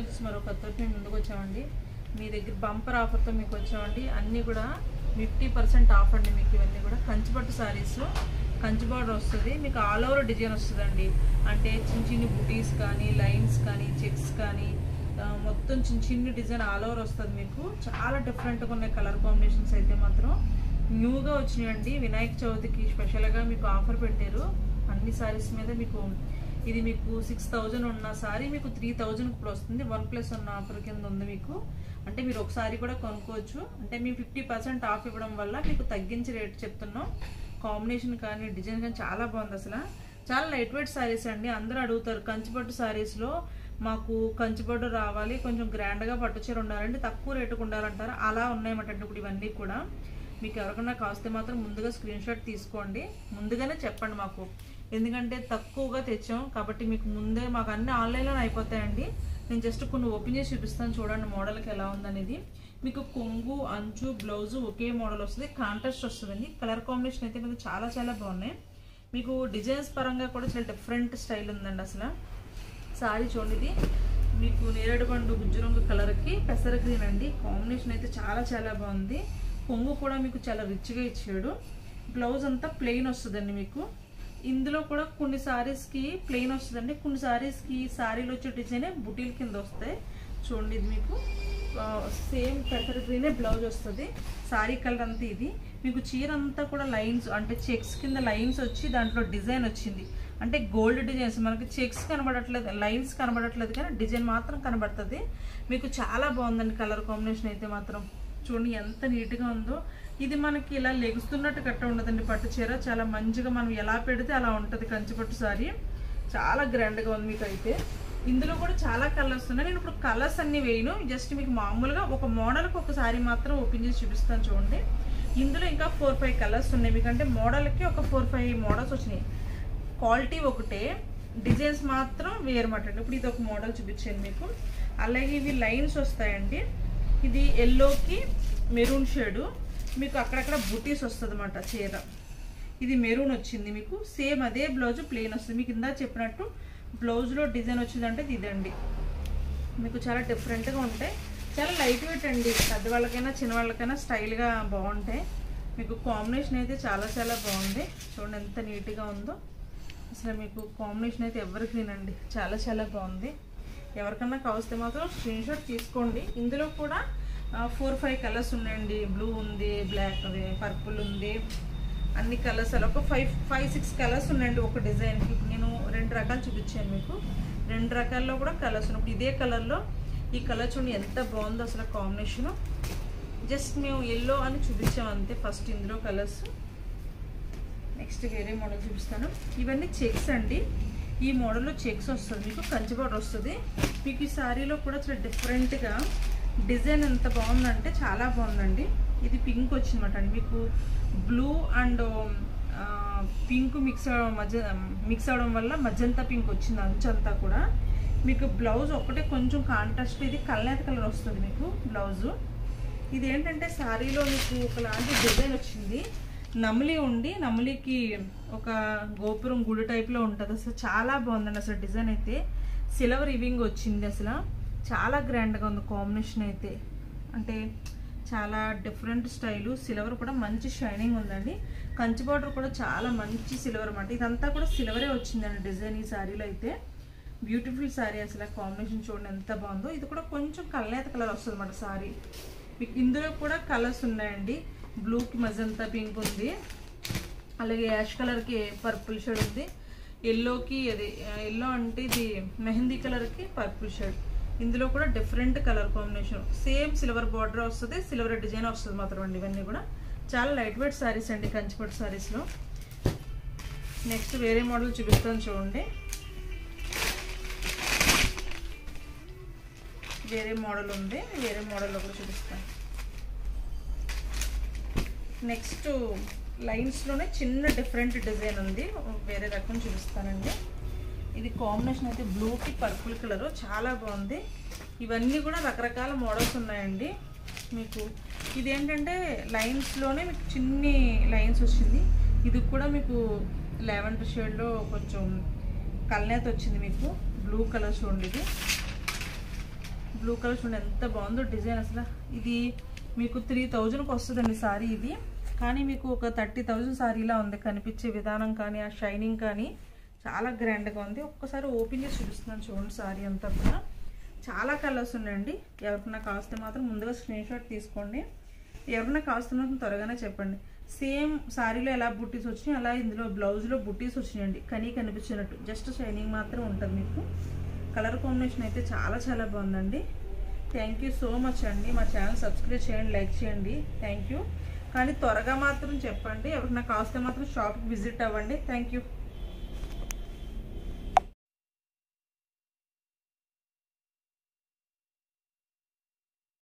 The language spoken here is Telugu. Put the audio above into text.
వచ్చేసి మరో కొత్తటి మేము ముందుకు వచ్చామండి. మీ దగ్గర బంపర్ ఆఫర్తో మీకు వచ్చామండి. అన్నీ కూడా 50% ఆఫ్ అండి. మీకు ఇవన్నీ కూడా కంచిపట్టు శారీస్, కంచి బార్డర్ వస్తుంది, మీకు ఆల్ ఓవర్ డిజైన్ వస్తుందండి. అంటే చిన్న చిన్న బుటీస్ కానీ, లైన్స్ కానీ, చెక్స్ కానీ, మొత్తం చిన్న చిన్న డిజైన్ ఆల్ ఓవర్ వస్తుంది. మీకు చాలా డిఫరెంట్గా ఉన్నాయి కలర్ కాంబినేషన్స్ అయితే మాత్రం న్యూగా వచ్చినాయండి. వినాయక చవితికి స్పెషల్గా మీకు ఆఫర్ పెట్టారు అన్ని శారీస్ మీద. మీకు ఇది మీకు 6000 ఉన్న సారీ మీకు 3000 ఇప్పుడు వస్తుంది. 1+1 ఆఫర్ కింద ఉంది మీకు. అంటే మీరు ఒకసారి కూడా కొనుక్కోవచ్చు. అంటే మేము 50% ఆఫ్ ఇవ్వడం వల్ల మీకు తగ్గించి రేట్ చెప్తున్నాం. కాంబినేషన్ కానీ డిజైన్ కానీ చాలా బాగుంది. అసలు చాలా లైట్ వెయిట్ శారీస్ అండి. అందరూ అడుగుతారు కంచిపట్టు శారీస్లో మాకు కంచిపట్టు రావాలి, కొంచెం గ్రాండ్గా పట్టు చీర ఉండాలంటే తక్కువ రేటుకు ఉండాలంటారు. అలా ఉన్నాయన్నమాట. ఇప్పుడు ఇవన్నీ కూడా మీకు ఎవరికన్నా కాస్తే మాత్రం ముందుగా స్క్రీన్ షాట్ తీసుకోండి. ముందుగానే చెప్పండి మాకు, ఎందుకంటే తక్కువగా తెచ్చాం కాబట్టి మీకు ముందే. మాకు అన్ని ఆన్లైన్లోనే అయిపోతాయండి. నేను జస్ట్ కొన్ని ఓపెన్ చేసి చూపిస్తాను చూడండి మోడల్కి ఎలా ఉందనేది. మీకు కొంగు, అంచు, బ్లౌజు ఒకే మోడల్ వస్తుంది, కాంట్రాస్ట్ వస్తుందండి. కలర్ కాంబినేషన్ అయితే మీకు చాలా చాలా బాగున్నాయి. మీకు డిజైన్స్ పరంగా కూడా చాలా డిఫరెంట్ స్టైల్ ఉందండి. అసలు సారీ చూడండి, ఇది మీకు నేరేడు పండు గుజ్జు రంగు కలర్కి పెసర గ్రీన్ అండి. కాంబినేషన్ అయితే చాలా చాలా బాగుంది. కొంగు కూడా మీకు చాలా రిచ్గా ఇచ్చాడు. బ్లౌజ్ అంతా ప్లెయిన్ వస్తుందండి మీకు. ఇందులో కూడా కొన్ని సారీస్కి ప్లెయిన్ వస్తుందండి, కొన్ని సారీస్కి సారీలో వచ్చే డిజైనే బుటీల కింద వస్తాయి. చూడండి, ఇది మీకు సేమ్ పెసర గ్రీనే బ్లౌజ్ వస్తుంది. సారీ కలర్ అంతా ఇది. మీకు చీర అంతా కూడా లైన్స్ అంటే చెక్స్ కింద లైన్స్ వచ్చి దాంట్లో డిజైన్ వచ్చింది. అంటే గోల్డ్ డిజైన్స్, మనకి చెక్స్ కనబడట్లేదు, లైన్స్ కనబడట్లేదు, కానీ డిజైన్ మాత్రం కనబడుతుంది. మీకు చాలా బాగుందండి కలర్ కాంబినేషన్ అయితే మాత్రం. చూడండి ఎంత నీట్గా ఉందో. ఇది మనకి ఇలా లెగుస్తున్నట్టు కట్ట ఉండదండి పట్టు చీర. చాలా మంచిగా మనం ఎలా పెడితే అలా ఉంటుంది కంచిపట్టు సారీ. చాలా గ్రాండ్గా ఉంది మీకు. అయితే ఇందులో కూడా చాలా కలర్స్ ఉన్నాయి. నేను ఇప్పుడు కలర్స్ అన్ని వేయను, జస్ట్ మీకు మామూలుగా ఒక మోడల్కి ఒక సారీ మాత్రం ఓపెన్ చేసి చూపిస్తాను చూడండి. ఇందులో ఇంకా 4-5 కలర్స్ ఉన్నాయి మీకు. అంటే మోడల్కి ఒక 4-5 మోడల్స్ వచ్చినాయి. క్వాలిటీ ఒకటే, డిజైన్స్ మాత్రం వేరమాట. ఇప్పుడు ఇది ఒక మోడల్ చూపించాను మీకు. అలాగే ఇవి లైన్స్ వస్తాయండి. ఇది ఎల్లోకి మెరూన్ షేడు, మీకు అక్కడక్కడ బుటీస్ వస్తుంది అన్నమాట చీర. ఇది మెరూన్ వచ్చింది మీకు. సేమ్ అదే బ్లౌజ్ ప్లెయిన్ వస్తుంది. మీకు ఇందా చెప్పినట్టు బ్లౌజ్లో డిజైన్ వచ్చిందంటే ఇదండి. మీకు చాలా డిఫరెంట్గా ఉంటాయి. చాలా లైట్ వెయిట్ అండి. పెద్దవాళ్ళకైనా చిన్నవాళ్ళకైనా స్టైల్గా బాగుంటాయి. మీకు కాంబినేషన్ అయితే చాలా చాలా బాగుంది. చూడండి ఎంత నీట్గా ఉందో. అసలు మీకు కాంబినేషన్ అయితే ఎవర్ గ్రీన్ అండి. చాలా చాలా బాగుంది. ఎవరికన్నా కావస్తే మాత్రం స్క్రీన్ షాట్ తీసుకోండి. ఇందులో కూడా 4-5 కలర్స్ ఉన్నాయండి. బ్లూ ఉంది, బ్లాక్, అదే పర్పుల్ ఉంది, అన్ని కలర్స్ అలా ఒక 5-6 కలర్స్ ఉన్నాయండి ఒక డిజైన్కి. ఇప్పుడు నేను 2 రకాలు చూపించాను మీకు. 2 రకాల్లో కూడా కలర్స్ ఉన్నాయి. ఇదే కలర్లో ఈ కలర్ చూడండి ఎంత బాగుందో అసలు కాంబినేషను. జస్ట్ మేము ఎల్లో అని చూపించాం అంతే ఫస్ట్ ఇందులో కలర్స్. నెక్స్ట్ వేరే మోడల్ చూపిస్తాను. ఇవన్నీ చెక్స్ అండి. ఈ మోడల్లో చెక్స్ వస్తుంది మీకు, కంచి బార్డర్ వస్తుంది మీకు. ఈ శారీలో కూడా చాలా డిఫరెంట్గా డిజైన్ ఎంత బాగుందంటే చాలా బాగుందండి. ఇది పింక్ వచ్చిందన్నమాట అండి. మీకు బ్లూ అండ్ పింక్ మిక్స్ అవడం వల్ల మజంతా పింక్ వచ్చింది అంచంతా కూడా. మీకు బ్లౌజ్ ఒకటే కొంచెం కాంట్రాస్ట్, ఇది కల్నేత కలర్ వస్తుంది మీకు బ్లౌజు. ఇది ఏంటంటే శారీలో మీకు ఒకలాంటి డిజైన్ వచ్చింది. నమిలి ఉండి, నమిలికి ఒక గోపురం గుడి టైప్లో ఉంటుంది. అసలు చాలా బాగుందండి అసలు డిజైన్ అయితే. సిల్వర్ ఇవింగ్ వచ్చింది. అసలు చాలా గ్రాండ్గా ఉంది కాంబినేషన్ అయితే. అంటే చాలా డిఫరెంట్ స్టైలు. సిల్వర్ కూడా మంచి షైనింగ్ ఉందండి. కంచి బార్డర్ కూడా చాలా మంచి సిల్వర్ అన్నమాట. ఇదంతా కూడా సిల్వరే వచ్చిందండి డిజైన్ ఈ శారీలో అయితే. బ్యూటిఫుల్ శారీ అసలు. కాంబినేషన్ చూడండి ఎంత బాగుందో. ఇది కూడా కొంచెం కల్నేత కలర్ వస్తుంది అన్నమాట శారీ. మీకు ఇందులో కూడా కలర్స్ ఉన్నాయండి. బ్లూకి మజంతా పింక్ ఉంది, అలాగే యాష్ కలర్కి పర్పుల్ షేడ్ ఉంది, ఎల్లోకి అది ఎల్లో అంటే ఇది మెహందీ కలర్కి పర్పుల్ షేడ్. ఇందులో కూడా different colour combination. Same silver border వస్తుంది, సిల్వర్ డిజైన్ వస్తుంది మాత్రం అండి. ఇవన్నీ కూడా చాలా లైట్ వెయిట్ శారీస్ అండి కంచిపట్టు శారీస్లో. నెక్స్ట్ వేరే మోడల్ చూపిస్తాను చూడండి. వేరే మోడల్ ఉంది, వేరే మోడల్లో కూడా చూపిస్తాను. నెక్స్ట్ లైన్స్లోనే చిన్న డిఫరెంట్ డిజైన్ ఉంది, వేరే రకం చూపిస్తానండి. ఇది కాంబినేషన్ అయితే బ్లూకి పర్పుల్ కలర్ చాలా బాగుంది. ఇవన్నీ కూడా రకరకాల మోడల్స్ ఉన్నాయండి మీకు. ఇదేంటంటే లైన్స్లోనే మీకు చిన్ని లైన్స్ వచ్చింది. ఇది కూడా మీకు లెవెండర్ షేడ్లో కొంచెం కల్నేత వచ్చింది మీకు. బ్లూ కలర్ చూడండి. ఇది బ్లూ కలర్ చూడండి ఎంత బాగుందో డిజైన్. అసలు ఇది మీకు 3000కి వస్తుందండి సారీ ఇది. కానీ మీకు ఒక 30,000 సారీలా ఉంది. కనిపించే విధానం కానీ ఆ షైనింగ్ కానీ చాలా గ్రాండ్గా ఉంది. ఒక్కసారి ఓపెన్ చేసి చూపిస్తున్నాను చూడండి. సారీ అంతా కూడా చాలా కలర్స్ ఉన్నాయండి. ఎవరికైనా కాస్తే మాత్రం ముందుగా స్క్రీన్ షాట్ తీసుకోండి. ఎవరైనా కాస్తే మాత్రం త్వరగానే చెప్పండి. సేమ్ సారీలో ఎలా బుట్టీస్ వచ్చినాయి అలా ఇందులో బ్లౌజ్లో బుట్టీస్ వచ్చినాయండి. కనిపించినట్టు జస్ట్ షైనింగ్ మాత్రం ఉంటుంది మీకు. కలర్ కాంబినేషన్ అయితే చాలా చాలా బాగుందండి. థ్యాంక్ యూ సో మచ్ అండి. మా ఛానల్ సబ్స్క్రైబ్ చేయండి, లైక్ చేయండి. Thank you. కానీ త్వరగా మాత్రం చెప్పండి. ఎవరికైనా కాస్తే మాత్రం షాప్కి విజిట్ అవ్వండి. Thank you.